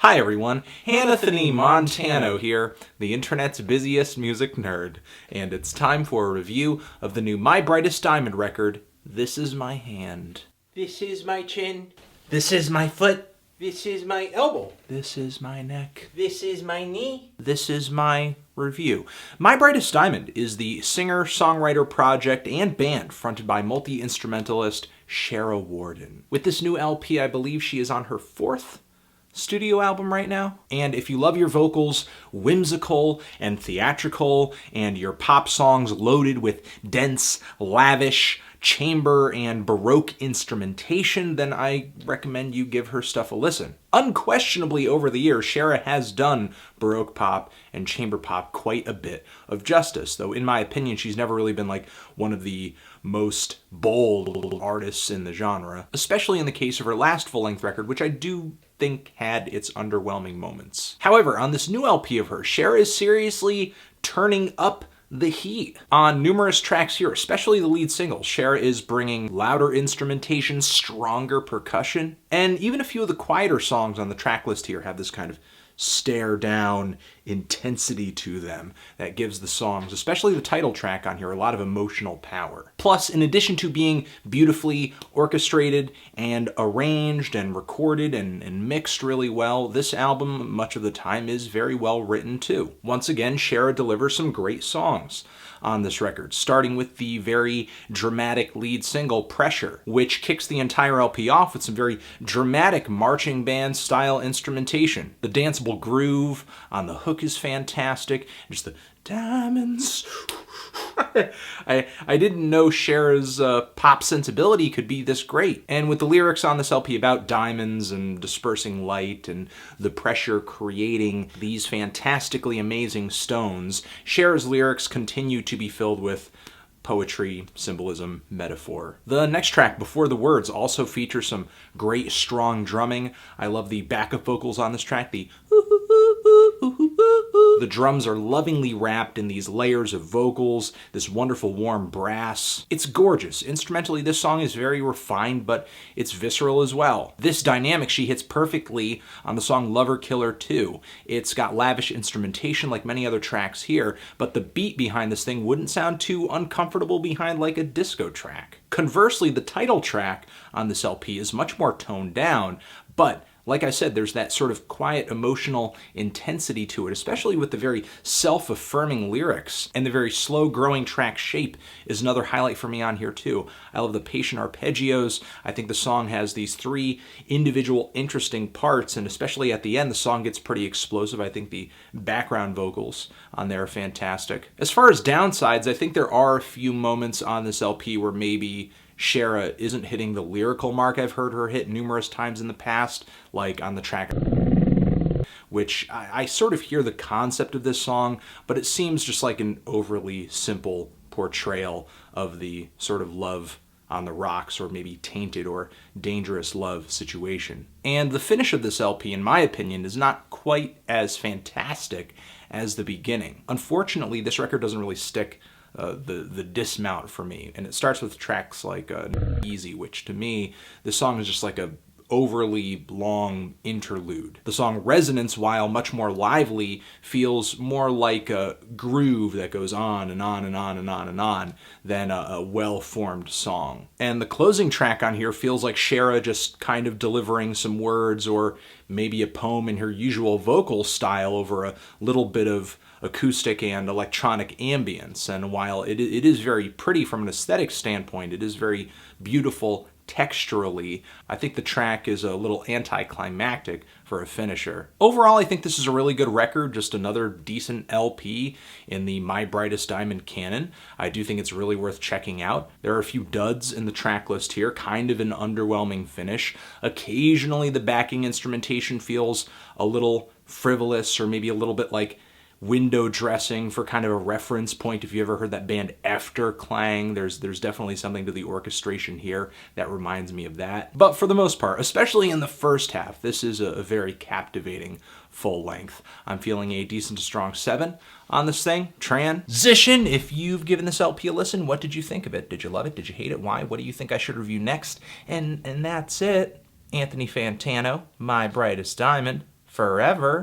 Hi everyone, Anthony Montano here, the internet's busiest music nerd, and it's time for a review of the new My Brightest Diamond record, This Is My Hand. This is my chin. This is my foot. This is my elbow. This is my neck. This is my knee. This is my review. My Brightest Diamond is the singer-songwriter project and band fronted by multi-instrumentalist Shara Worden. With this new LP, I believe she is on her 4th studio album right now. And if you love your vocals whimsical and theatrical and your pop songs loaded with dense, lavish, chamber and Baroque instrumentation, then I recommend you give her stuff a listen. Unquestionably, over the years, Shara has done Baroque pop and chamber pop quite a bit of justice, though in my opinion, she's never really been like one of the most bold artists in the genre, especially in the case of her last full-length record, which I do think had its underwhelming moments. However, on this new LP of hers, Shara is seriously turning up the heat. On numerous tracks here, especially the lead single, Shara is bringing louder instrumentation, stronger percussion, and even a few of the quieter songs on the track list here have this kind of stare-down intensity to them that gives the songs, especially the title track on here, a lot of emotional power. Plus, in addition to being beautifully orchestrated and arranged and recorded and mixed really well, this album, much of the time, is very well written too. Once again, Shara delivers some great songs on this record, starting with the very dramatic lead single, Pressure, which kicks the entire LP off with some very dramatic marching band style instrumentation. The danceable groove on the hook is fantastic, just the diamonds. I didn't know Shara's pop sensibility could be this great. And with the lyrics on this LP about diamonds and dispersing light and the pressure creating these fantastically amazing stones, Shara's lyrics continue to be filled with poetry, symbolism, metaphor. The next track, Before the Words, also features some great strong drumming. I love the backup vocals on this track. The drums are lovingly wrapped in these layers of vocals, this wonderful warm brass. It's gorgeous. Instrumentally, this song is very refined, but it's visceral as well. This dynamic she hits perfectly on the song Lover Killer 2. It's got lavish instrumentation like many other tracks here, but the beat behind this thing wouldn't sound too uncomfortable behind like a disco track. Conversely, the title track on this LP is much more toned down, but like I said, there's that sort of quiet emotional intensity to it, especially with the very self-affirming lyrics, and the very slow-growing track shape is another highlight for me on here too. I love the patient arpeggios. I think the song has these 3 individual interesting parts, and especially at the end, the song gets pretty explosive. I think the background vocals on there are fantastic. As far as downsides, I think there are a few moments on this LP where maybe Shara isn't hitting the lyrical mark I've heard her hit numerous times in the past, like on the track, which I sort of hear the concept of this song, but it seems just like an overly simple portrayal of the sort of love on the rocks or maybe tainted or dangerous love situation. And the finish of this LP, in my opinion, is not quite as fantastic as the beginning. Unfortunately, this record doesn't really stick the dismount for me, and it starts with tracks like Easy, which to me, this song is just like a overly long interlude. The song Resonance, while much more lively, feels more like a groove that goes on and on and on and on and on than a well-formed song. And the closing track on here feels like Shara just kind of delivering some words or maybe a poem in her usual vocal style over a little bit of acoustic and electronic ambience. And while it is very pretty from an aesthetic standpoint, it is very beautiful texturally, I think the track is a little anticlimactic for a finisher. Overall, I think this is a really good record, just another decent LP in the My Brightest Diamond canon. I do think it's really worth checking out. There are a few duds in the track list here, kind of an underwhelming finish. Occasionally the backing instrumentation feels a little frivolous or maybe a little bit like window dressing for kind of a reference point. If you ever heard that band After Clang, there's definitely something to the orchestration here that reminds me of that. But for the most part, especially in the first half, this is a very captivating full length. I'm feeling a decent to strong 7 on this thing. Transition, if you've given this LP a listen, what did you think of it? Did you love it? Did you hate it? Why? What do you think I should review next? And that's it. Anthony Fantano, My Brightest Diamond. forever.